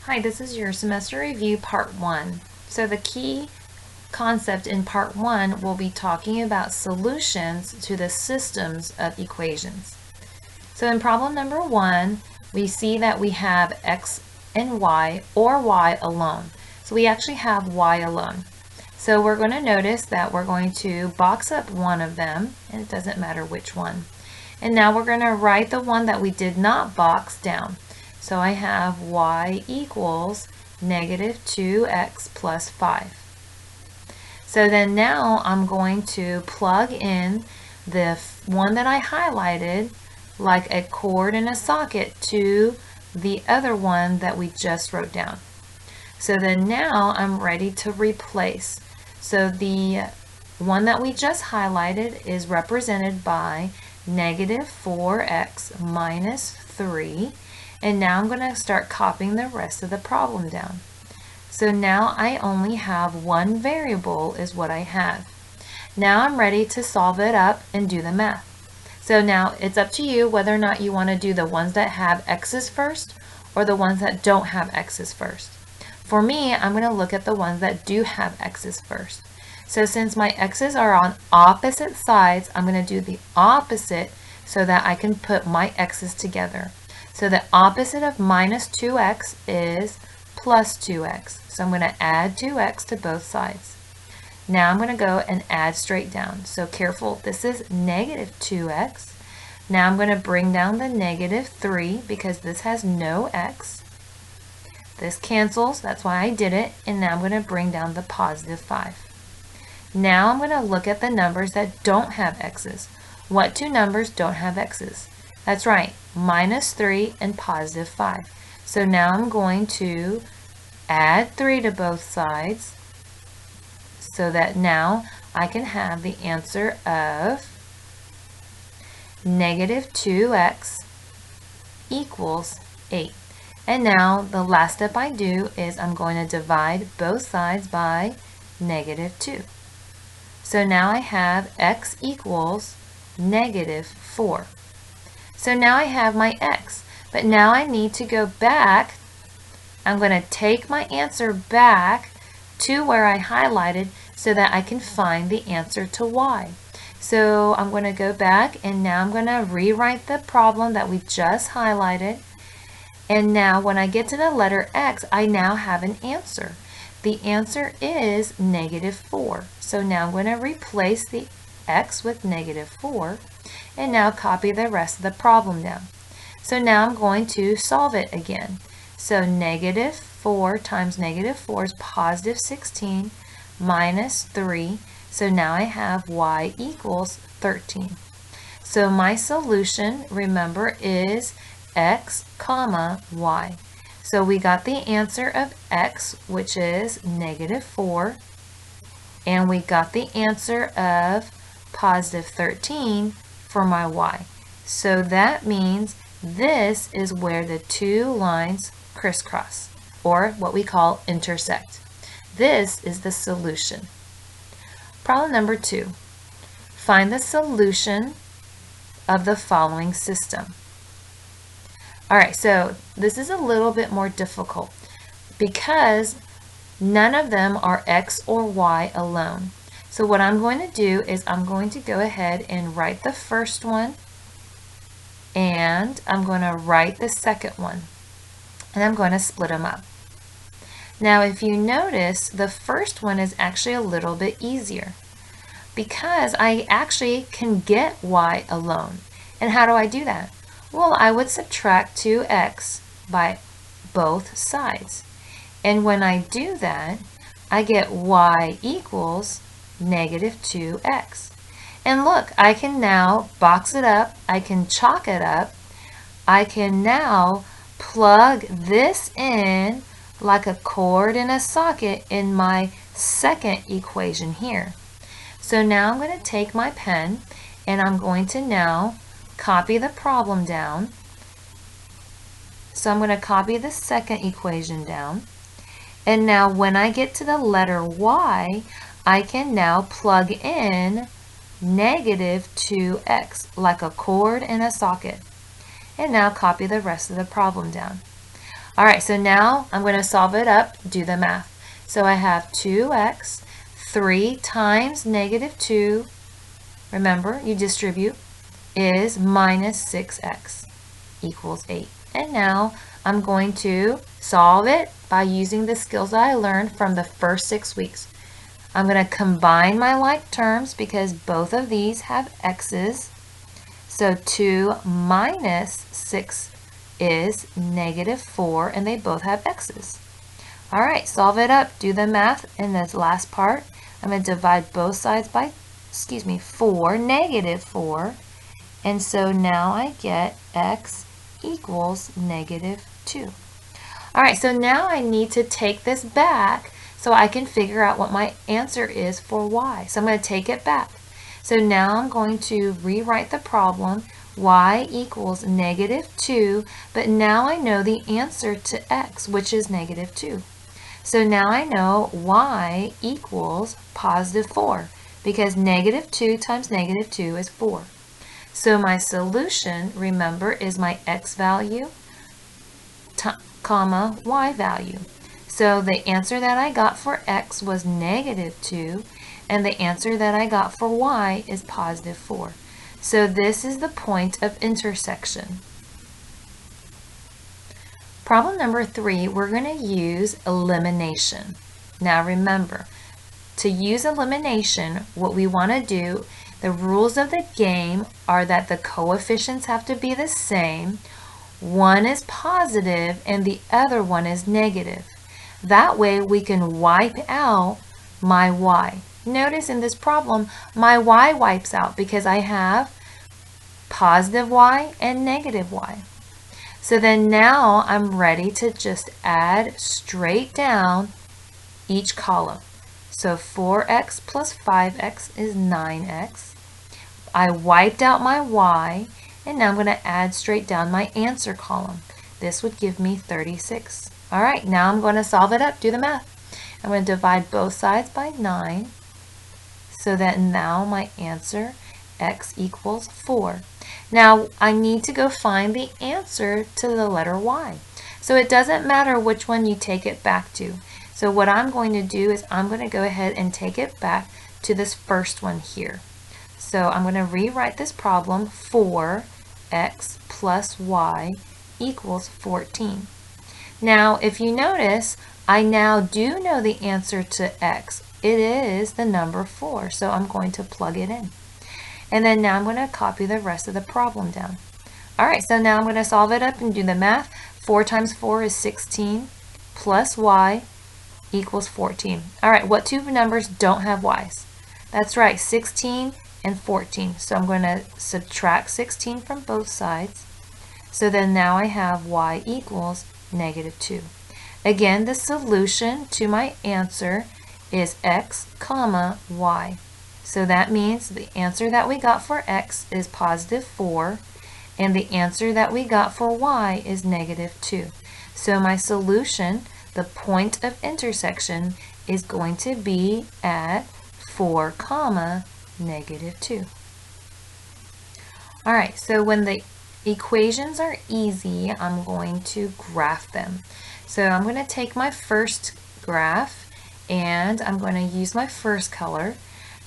Hi, this is your semester review part 1. So the key concept in part 1 will be talking about solutions to the systems of equations. So in problem number 1, we see that we have x and y, or y alone. So we actually have y alone. So we're going to notice that we're going to box up one of them, and it doesn't matter which one. And now we're going to write the one that we did not box down. So I have y equals negative 2x plus 5. So then now I'm going to plug in the one that I highlighted like a cord in a socket to the other one that we just wrote down. So then now I'm ready to replace. So the one that we just highlighted is represented by negative 4x minus 3. And now I'm going to start copying the rest of the problem down. So now I only have one variable is what I have. Now I'm ready to solve it up and do the math. So now it's up to you whether or not you want to do the ones that have x's first or the ones that don't have x's first. For me, I'm going to look at the ones that do have x's first. So since my x's are on opposite sides, I'm going to do the opposite so that I can put my x's together. So the opposite of minus 2x is plus 2x. So I'm going to add 2x to both sides. Now I'm going to go and add straight down. So careful, this is negative 2x. Now I'm going to bring down the negative 3 because this has no x. This cancels, that's why I did it. And now I'm going to bring down the positive 5. Now I'm going to look at the numbers that don't have x's. What two numbers don't have x's? That's right, minus 3 and positive 5. So now I'm going to add 3 to both sides so that now I can have the answer of negative 2x equals 8. And now the last step I do is I'm going to divide both sides by negative 2. So now I have x equals negative 4. So now I have my x, but now I need to go back. I'm going to take my answer back to where I highlighted so that I can find the answer to y. So I'm going to go back and now I'm going to rewrite the problem that we just highlighted. And now when I get to the letter x, I now have an answer. The answer is negative 4. So now I'm going to replace the x with negative 4. And now copy the rest of the problem down. So now I'm going to solve it again. So negative 4 times negative 4 is positive 16 minus 3. So now I have y equals 13. So my solution, remember, is x comma y. So we got the answer of x, which is negative 4. And we got the answer of positive 13 for my y. So that means this is where the two lines crisscross, or what we call intersect. This is the solution. Problem number 2. Find the solution of the following system. Alright, so this is a little bit more difficult because none of them are x or y alone. So what I'm going to do is I'm going to go ahead and write the first one, and I'm going to write the second one, and I'm going to split them up. Now if you notice, the first one is actually a little bit easier because I actually can get y alone. And how do I do that? Well, I would subtract 2x by both sides. And when I do that, I get y equals negative 2x. And look, I can now box it up, I can chalk it up, I can now plug this in like a cord in a socket in my second equation here. So now I'm going to take my pen and I'm going to now copy the problem down. So I'm going to copy the second equation down. And now when I get to the letter y, I can now plug in negative 2x like a cord in a socket. And now copy the rest of the problem down. All right, so now I'm going to solve it up, do the math. So I have 2x, 3 times negative 2, remember, you distribute, is minus 6x equals 8. And now I'm going to solve it by using the skills that I learned from the first 6 weeks. I'm going to combine my like terms because both of these have x's. So 2 minus 6 is negative 4, and they both have x's. All right, solve it up. Do the math in this last part. I'm going to divide both sides by, 4, negative 4. And so now I get x equals negative 2. All right, so now I need to take this back so I can figure out what my answer is for y. So I'm going to take it back. So now I'm going to rewrite the problem. Y equals negative 2, but now I know the answer to x, which is negative 2. So now I know y equals positive 4, because negative 2 times negative 2 is 4. So my solution, remember, is my x value, comma, y value. So the answer that I got for x was negative 2, and the answer that I got for y is positive 4. So this is the point of intersection. Problem number 3, we're going to use elimination. Now remember, to use elimination, what we want to do, the rules of the game are that the coefficients have to be the same. One is positive and the other one is negative. That way we can wipe out my y. Notice in this problem, my y wipes out because I have positive y and negative y. So then now I'm ready to just add straight down each column. So 4x plus 5x is 9x. I wiped out my y, and now I'm going to add straight down my answer column. This would give me 36. All right, now I'm going to solve it up, do the math. I'm going to divide both sides by 9, so that now my answer, x equals 4. Now I need to go find the answer to the letter y. So it doesn't matter which one you take it back to. So what I'm going to do is I'm going to go ahead and take it back to this first one here. So I'm going to rewrite this problem, 4x plus y equals 14. Now if you notice, I now do know the answer to x. It is the number 4, so I'm going to plug it in. And then now I'm going to copy the rest of the problem down. All right, so now I'm going to solve it up and do the math. 4 times 4 is 16 plus y equals 14. All right, what two numbers don't have y's? That's right, 16 and 14. So I'm going to subtract 16 from both sides. So then now I have y equals negative 2. Again, the solution to my answer is x comma y. So that means the answer that we got for x is positive 4, and the answer that we got for y is negative 2. So my solution, the point of intersection, is going to be at 4 comma negative 2. All right, so when the equations are easy, I'm going to graph them. So I'm going to take my first graph and I'm going to use my first color.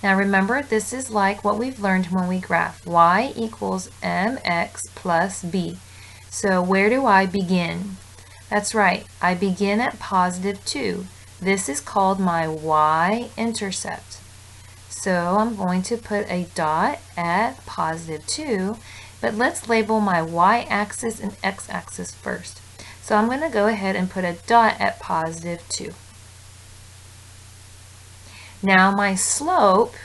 Now remember, this is like what we've learned when we graph. Y equals mx plus b. So where do I begin? That's right, I begin at positive 2. This is called my y-intercept. So I'm going to put a dot at positive 2, but let's label my y-axis and x-axis first. So I'm going to go ahead and put a dot at positive 2. Now my slope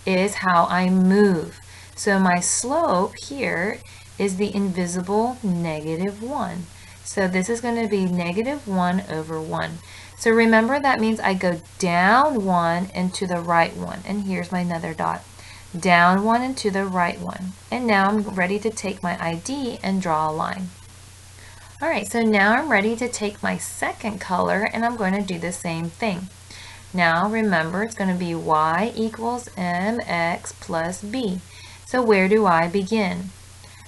is how I move. So my slope here is the invisible negative 1. So this is going to be negative 1 over 1. So remember, that means I go down 1 and to the right 1. And here's my another dot. Down 1 and to the right 1. And now I'm ready to take my ID and draw a line. Alright, so now I'm ready to take my second color and I'm going to do the same thing. Now remember, it's going to be y equals mx plus b. So where do I begin?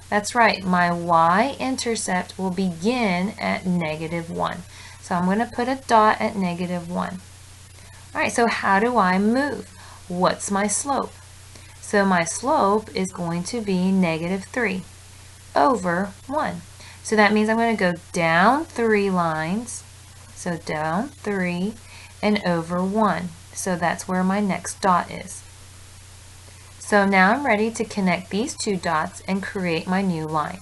That's right, my y-intercept will begin at -1. So I'm going to put a dot at -1. All right, so how do I move? What's my slope? So my slope is going to be -3 over 1. So that means I'm going to go down 3 lines. So down 3 and over 1. So that's where my next dot is. So now I'm ready to connect these two dots and create my new line.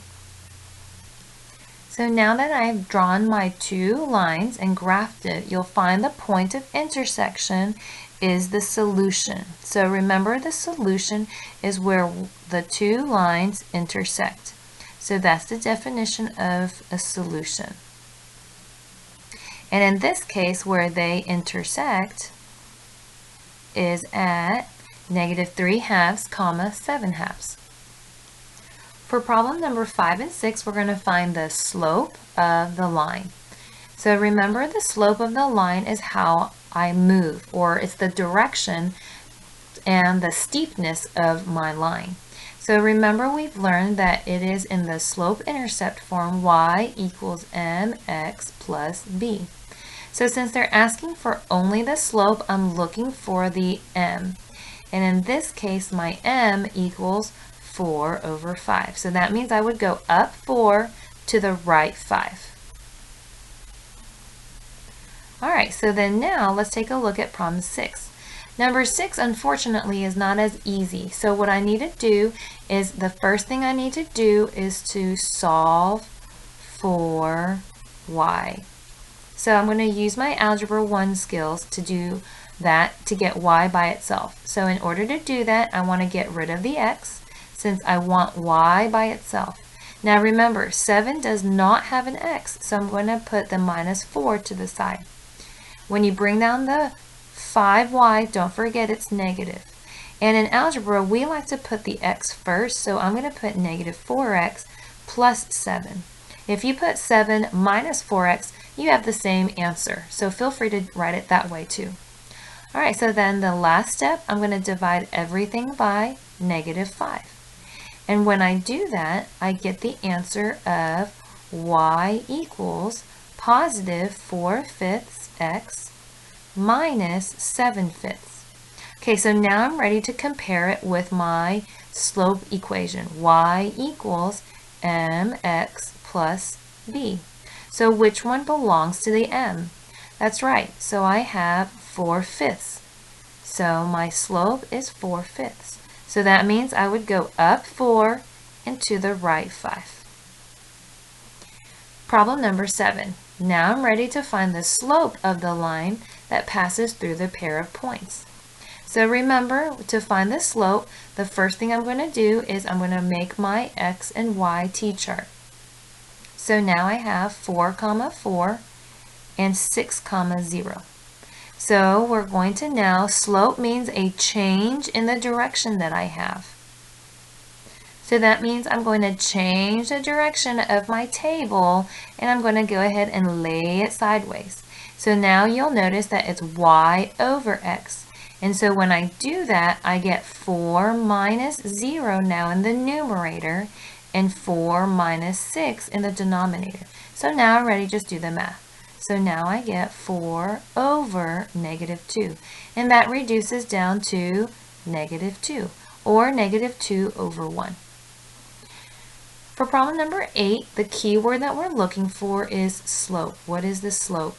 So now that I've drawn my two lines and graphed it, you'll find the point of intersection is the solution. So remember, the solution is where the two lines intersect. So that's the definition of a solution. And in this case, where they intersect is at -3/2, 7/2. For problem number 5 and 6, we're going to find the slope of the line. So remember, the slope of the line is how I move, or it's the direction and the steepness of my line. So remember, we've learned that it is in the slope-intercept form, y equals mx plus b. So since they're asking for only the slope, I'm looking for the m. And in this case, my m equals 4 over 5. So that means I would go up 4 to the right 5. All right, so then now let's take a look at problem 6. Number 6, unfortunately, is not as easy. So what I need to do is, the first thing I need to do is to solve for y. So I'm going to use my Algebra 1 skills to do that, to get y by itself. So in order to do that, I want to get rid of the x, since I want y by itself. Now remember, 7 does not have an x, so I'm going to put the -4 to the side. When you bring down the 5y, don't forget it's negative. And in algebra, we like to put the x first, so I'm going to put -4x plus 7. If you put 7 minus 4x, you have the same answer. So feel free to write it that way too. All right, so then the last step, I'm going to divide everything by -5. And when I do that, I get the answer of y equals positive 4/5 x minus 7/5. Okay, so now I'm ready to compare it with my slope equation. Y equals mx plus b. So which one belongs to the m? That's right, so I have 4/5. So my slope is 4/5. So that means I would go up 4 and to the right 5. Problem number 7. Now I'm ready to find the slope of the line that passes through the pair of points. So remember, to find the slope, the first thing I'm going to do is I'm going to make my x and y t-chart. So now I have 4, 4 and 6, 0. So we're going to now, slope means a change in the direction that I have. So that means I'm going to change the direction of my table, and I'm going to go ahead and lay it sideways. So now you'll notice that it's y over x. And so when I do that, I get 4 minus 0 now in the numerator and 4 minus 6 in the denominator. So now I'm ready to just do the math. So now I get 4 over -2. And that reduces down to -2, or -2 over 1. For problem number 8, the key word that we're looking for is slope. What is the slope?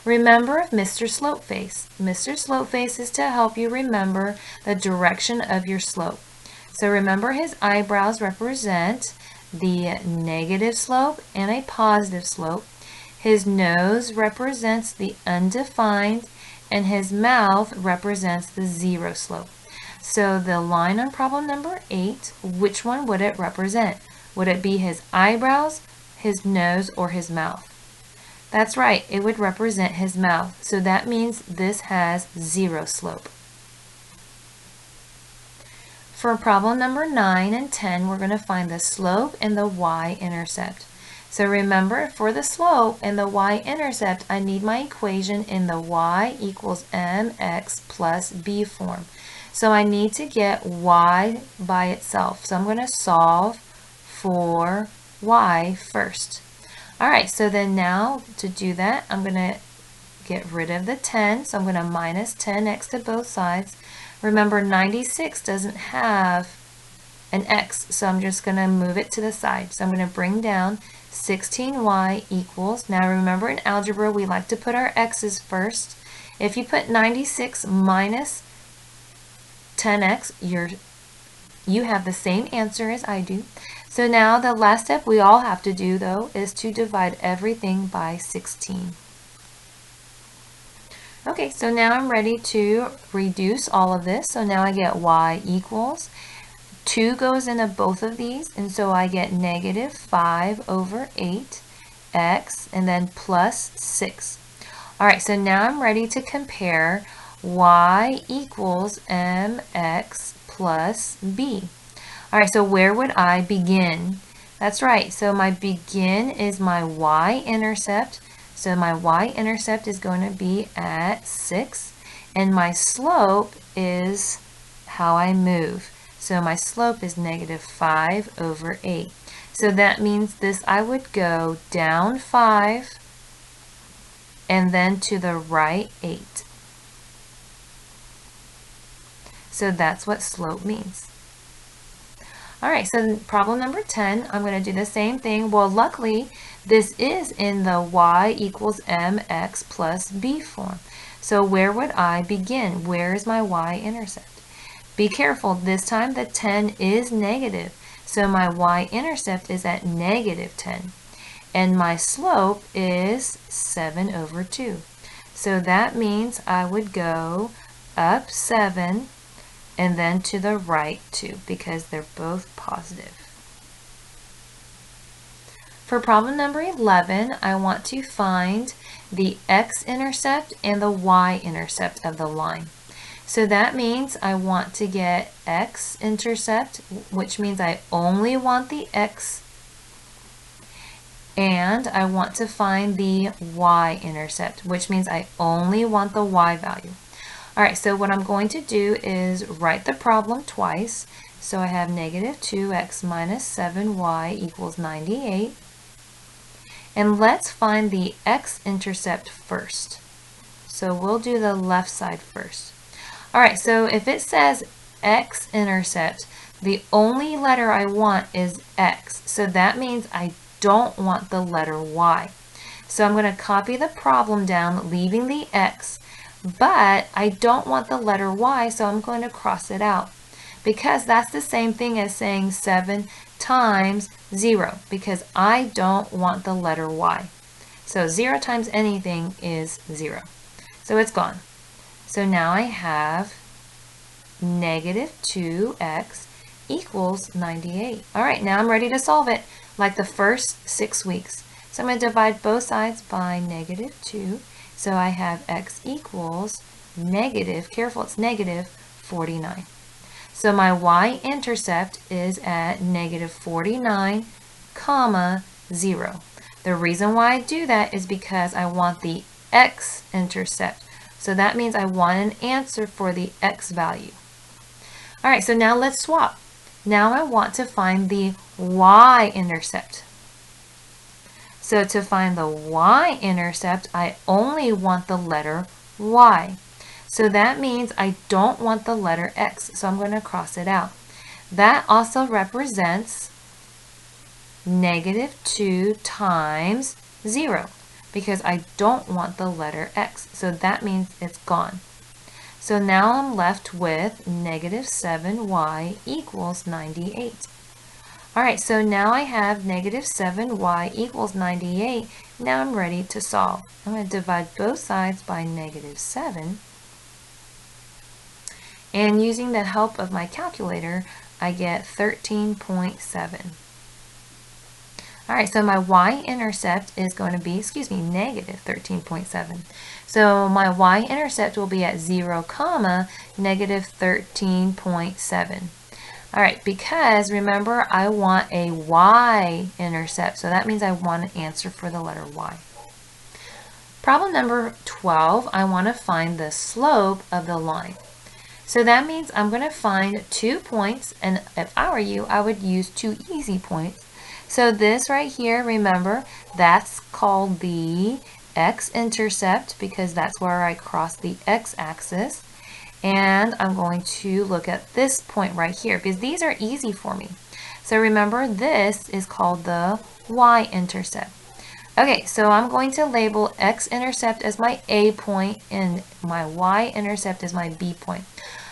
Remember Mr. Slopeface. Mr. Slopeface is to help you remember the direction of your slope. So remember, his eyebrows represent the negative slope and a positive slope. His nose represents the undefined, and his mouth represents the 0 slope. So the line on problem number 8, which one would it represent? Would it be his eyebrows, his nose, or his mouth? That's right, it would represent his mouth. So that means this has 0 slope. For problem number 9 and 10, we're going to find the slope and the y-intercept. So remember, for the slope and the y-intercept, I need my equation in the y equals mx plus b form. So I need to get y by itself. So I'm going to solve for y first. All right, so then now to do that, I'm going to get rid of the 10. So I'm going to minus 10x to both sides. Remember, 96 doesn't have an x, so I'm just going to move it to the side. So I'm going to bring down 16y equals, now remember in algebra we like to put our x's first. If you put 96 minus 10x, you have the same answer as I do. So now the last step we all have to do though is to divide everything by 16. Okay, so now I'm ready to reduce all of this. So now I get y equals, 2 goes into both of these, and so I get negative 5 over 8 x and then plus 6. All right, so now I'm ready to compare y equals mx plus b. All right, so where would I begin? That's right, so my begin is my y-intercept. So my y-intercept is going to be at 6, and my slope is how I move. So my slope is negative 5 over 8. So that means this I would go down 5 and then to the right 8. So that's what slope means. All right, so problem number 10, I'm going to do the same thing. Well, luckily, this is in the y equals mx plus b form. So where would I begin? Where is my y-intercept? Be careful, this time the 10 is negative. So my y-intercept is at negative 10. And my slope is 7 over 2. So that means I would go up 7 and then to the right 2 because they're both positive. For problem number 11, I want to find the x-intercept and the y-intercept of the line. So that means I want to get x-intercept, which means I only want the x, and I want to find the y-intercept, which means I only want the y value. All right, so what I'm going to do is write the problem twice. So I have negative 2x minus 7y equals 98. And let's find the x-intercept first. So we'll do the left side first. All right, so if it says x-intercept, the only letter I want is x. So that means I don't want the letter y. So I'm going to copy the problem down, leaving the x, but I don't want the letter y, so I'm going to cross it out. Because that's the same thing as saying 7 times 0, because I don't want the letter y. So 0 times anything is 0. So it's gone. So now I have negative 2x equals 98. All right, now I'm ready to solve it like the first 6 weeks. So I'm going to divide both sides by negative 2. So I have x equals negative, careful, it's negative 49. So my y-intercept is at negative 49, comma, 0. The reason why I do that is because I want the x-intercept. So that means I want an answer for the x value. All right, so now let's swap. Now I want to find the y-intercept. So to find the y-intercept, I only want the letter y. So that means I don't want the letter x, so I'm going to cross it out. That also represents negative 2 times 0, because I don't want the letter x, so that means it's gone. So now I'm left with negative 7y equals 98. All right, so now I have negative 7y equals 98. Now I'm ready to solve. I'm going to divide both sides by negative 7. And using the help of my calculator, I get 13.7. All right, so my y-intercept is going to be, negative 13.7. So my y-intercept will be at 0, comma, negative 13.7. All right, because remember, I want a y-intercept, so that means I want an answer for the letter y. Problem number 12, I want to find the slope of the line. So that means I'm going to find 2 points, and if I were you, I would use 2 easy points. So this right here, remember, that's called the X-intercept because that's where I cross the x-axis. And I'm going to look at this point right here because these are easy for me. So remember, this is called the Y-intercept. Okay, so I'm going to label X-intercept as my A point and my Y-intercept as my B point.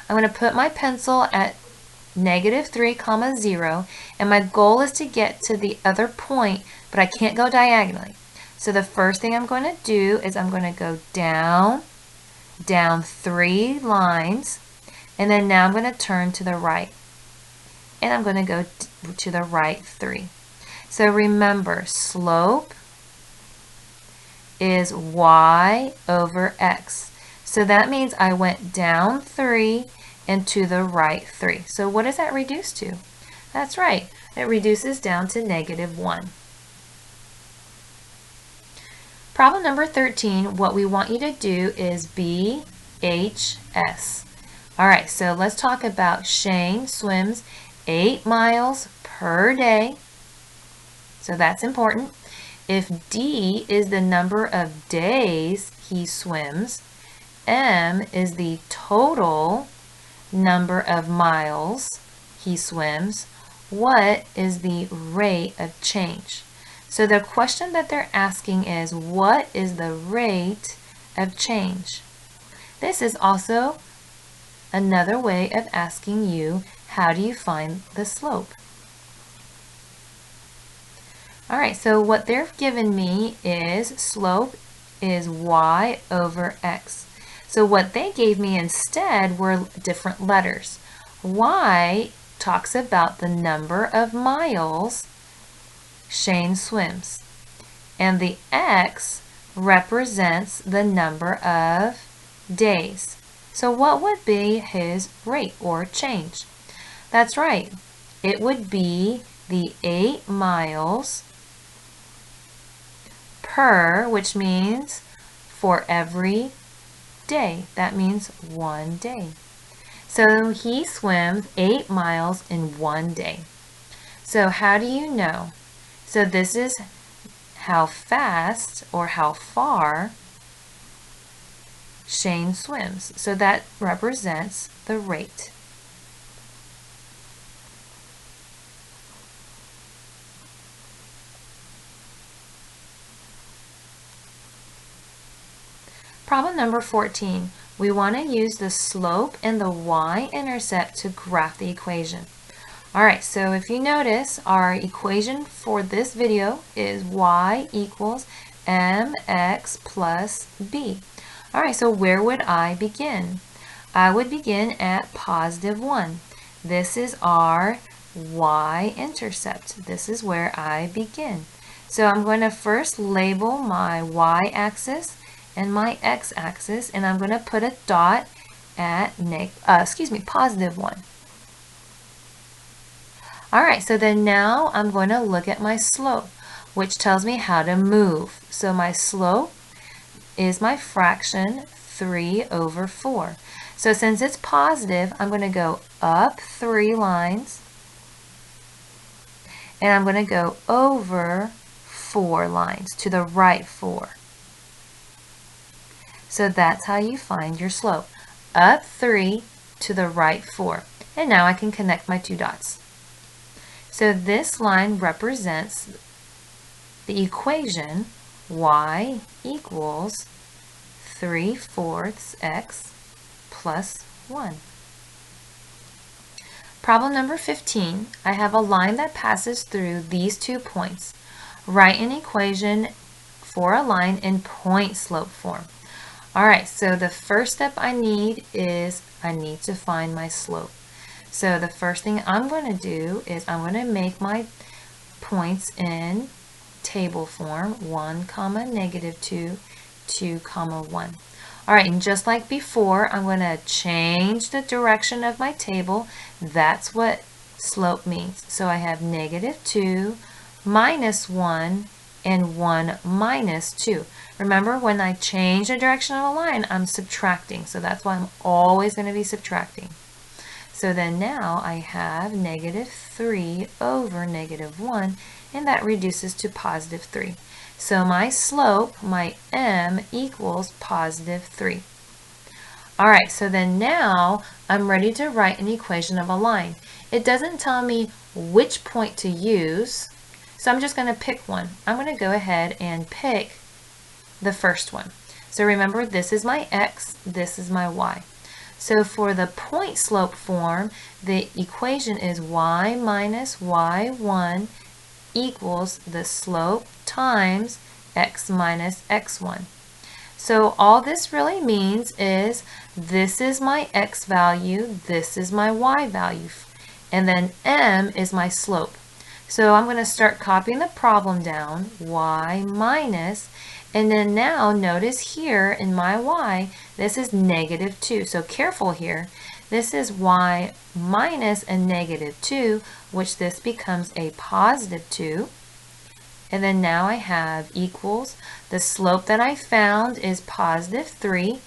I'm going to put my pencil at -3, 0, and my goal is to get to the other point, but I can't go diagonally. So the first thing I'm going to do is I'm going to go down 3 lines, and then now I'm going to turn to the right, and I'm going to go to the right 3. So remember, slope is y over x. So that means I went down 3 and to the right 3. So what does that reduce to? That's right, it reduces down to -1. Problem number 13, what we want you to do is BHS. All right, so let's talk about Shane swims 8 miles per day. So that's important. If D is the number of days he swims, M is the total number of miles he swims, what is the rate of change? So the question that they're asking is, what is the rate of change? This is also another way of asking you, how do you find the slope? All right, so what they've given me is slope is y over x. So what they gave me instead were different letters. Y talks about the number of miles Shane swims, and the x represents the number of days. So what would be his rate or change? That's right, it would be the 8 miles per, which means for every day. That means 1 day. So he swims 8 miles in 1 day. So how do you know? So this is how fast or how far Shane swims. So that represents the rate. Problem number 14. We want to use the slope and the y-intercept to graph the equation. Alright, so if you notice, our equation for this video is y equals mx plus b. Alright, so where would I begin? I would begin at +1. This is our y-intercept. This is where I begin. So I'm going to first label my y-axis and my x-axis, and I'm going to put a dot at +1. Alright, so then now I'm going to look at my slope, which tells me how to move. So my slope is my fraction 3 over 4. So since it's positive, I'm going to go up 3 lines, and I'm going to go over 4 lines, to the right 4. So that's how you find your slope. Up 3 to the right 4. And now I can connect my 2 dots. So this line represents the equation y equals 3/4 x plus 1. Problem number 15. I have a line that passes through these 2 points. Write an equation for a line in point slope form. Alright, so the first step I need is I need to find my slope. So the first thing I'm going to do is I'm going to make my points in table form, 1, -2, 2, 1. Alright, and just like before, I'm going to change the direction of my table. That's what slope means. So I have -2, -1, and 1 minus 2. Remember, when I change the direction of a line, I'm subtracting. So that's why I'm always going to be subtracting. So then now I have -3 over -1, and that reduces to positive 3. So my slope, my m, equals positive 3. All right, so then now I'm ready to write an equation of a line. It doesn't tell me which point to use, so I'm just going to pick one. I'm going to go ahead and pick the first one. So remember, this is my x, this is my y. So for the point slope form, the equation is y minus y1 equals the slope times x minus x1. So all this really means is this is my x value, this is my y value, and then m is my slope. So I'm going to start copying the problem down, y minus, and then now notice here in my y, this is negative 2. So careful here. This is y minus a negative 2, which this becomes a positive 2. And then now I have equals, the slope that I found is positive 3,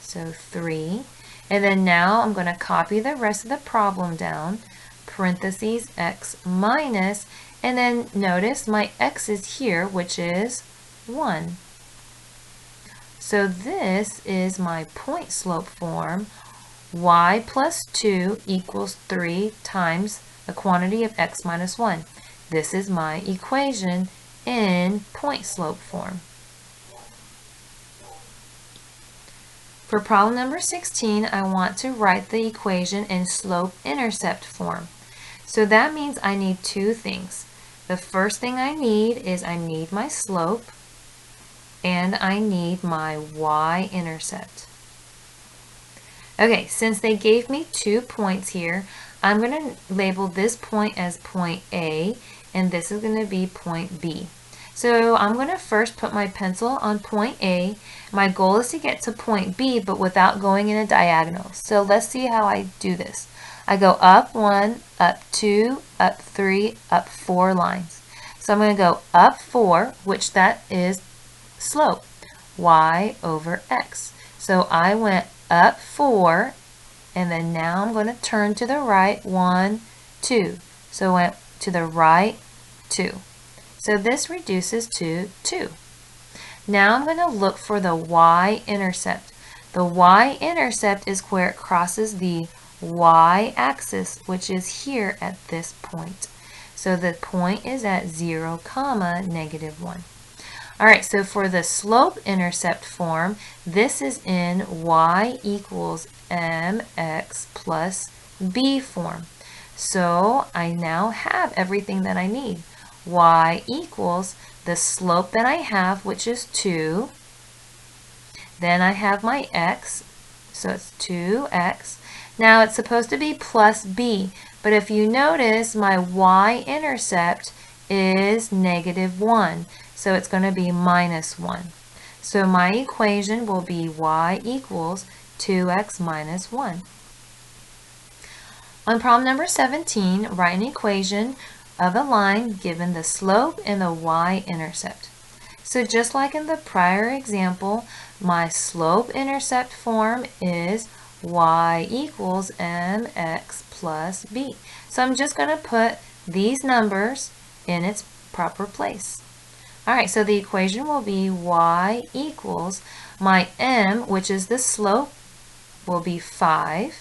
so 3. And then now I'm going to copy the rest of the problem down, parentheses x minus, and then notice my x is here, which is 1. So this is my point slope form, y plus 2 equals 3 times the quantity of x minus 1. This is my equation in point slope form. For problem number 16, I want to write the equation in slope-intercept form. So that means I need two things. The first thing I need is I need my slope and I need my y-intercept. Okay, since they gave me 2 points here, I'm going to label this point as point A, and this is going to be point B. So I'm going to first put my pencil on point A. My goal is to get to point B, but without going in a diagonal. So let's see how I do this. I go up 1, up 2, up 3, up 4 lines. So I'm going to go up 4, which that is slope, y over x. So I went up 4, and then now I'm going to turn to the right, 1, 2. So I went to the right, 2. So this reduces to 2. Now I'm going to look for the y-intercept. The y-intercept is where it crosses the y-axis, which is here at this point. So the point is at 0, negative 1. All right, so for the slope-intercept form, this is in y equals mx plus b form. So I now have everything that I need. Y equals the slope that I have, which is 2. Then I have my x, so it's 2x. Now it's supposed to be plus b, but if you notice, my y-intercept is negative 1, so it's going to be minus 1. So my equation will be y equals 2x minus 1. On problem number 17, write an equation of a line given the slope and the y-intercept. So just like in the prior example, my slope-intercept form is y equals mx plus b. So I'm just going to put these numbers in its proper place. All right, so the equation will be y equals my m, which is the slope, will be 5.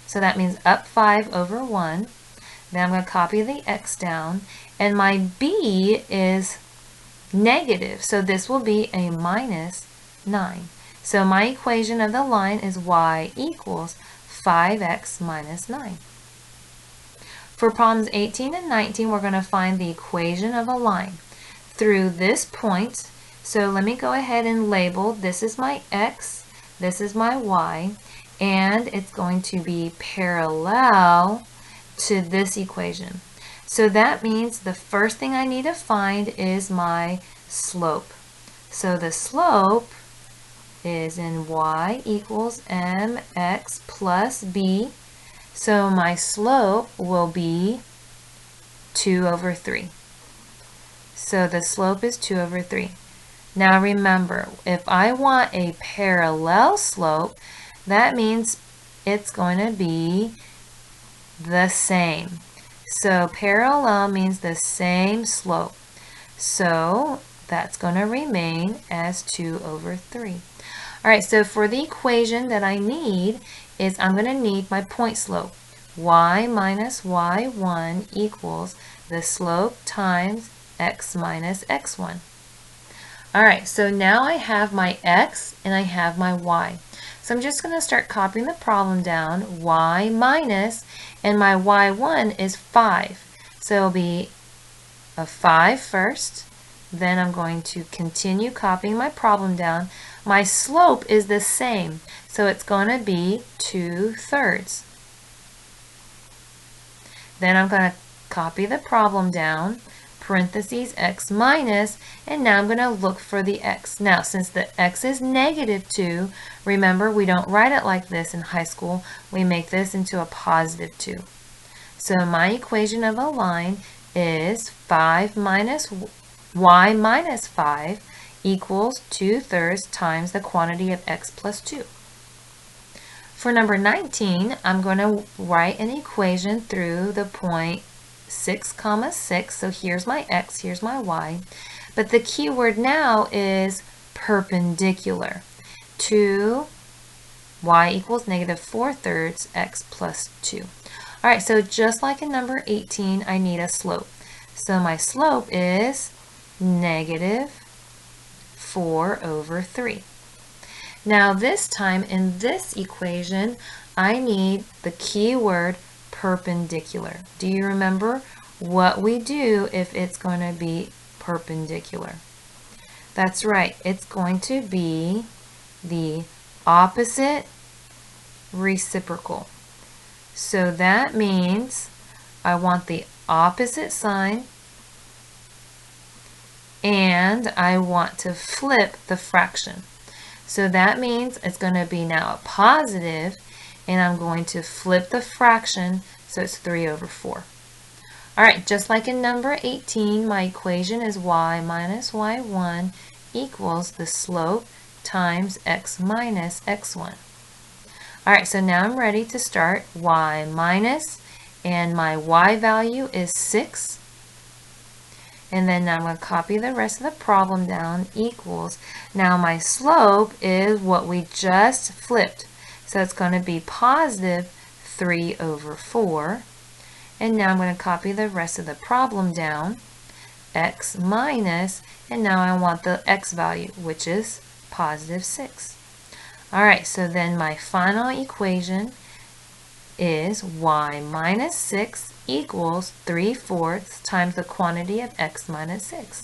So that means up 5 over 1. Then I'm going to copy the x down, and my b is negative, so this will be a minus 9. So my equation of the line is y equals 5x minus 9. For problems 18 and 19, we're going to find the equation of a line through this point. So let me go ahead and label, this is my x, this is my y, and it's going to be parallel to this equation. So that means the first thing I need to find is my slope. So the slope is in y equals mx plus b. So my slope will be 2 over 3. So the slope is 2 over 3. Now remember, if I want a parallel slope, that means it's going to be the same. So parallel means the same slope. So that's going to remain as 2 over 3. All right, so for the equation that I need is I'm going to need my point slope. Y minus y1 equals the slope times x minus x1. All right, so now I have my x and I have my y. So I'm just going to start copying the problem down. Y minus, and my y1 is 5. So it'll be a 5 first. Then I'm going to continue copying my problem down. My slope is the same, so it's going to be 2/3. Then I'm going to copy the problem down, parentheses x minus, and now I'm going to look for the x. Now, since the x is -2, remember we don't write it like this in high school. We make this into a +2. So my equation of a line is 5 minus y minus 5 equals 2/3 times the quantity of x plus 2. For number 19, I'm going to write an equation through the point 6, 6. So here's my x, here's my y. But the key word now is perpendicular to y equals -4/3 x plus 2. All right, so just like in number 18, I need a slope. So my slope is -4 over 3. Now this time in this equation, I need the key word perpendicular. Do you remember what we do if it's going to be perpendicular? That's right, it's going to be the opposite reciprocal. So that means I want the opposite sign and I want to flip the fraction. So that means it's going to be now a positive, and I'm going to flip the fraction, so it's 3 over 4. All right, just like in number 18, my equation is y minus y1 equals the slope times x minus x1. All right, so now I'm ready to start. Y minus, and my y value is 6. And then I'm going to copy the rest of the problem down, equals. Now my slope is what we just flipped. So it's going to be positive 3 over 4. And now I'm going to copy the rest of the problem down, x minus, and now I want the x value, which is positive 6. All right, so then my final equation is y minus 6 equals 3/4 times the quantity of x minus 6.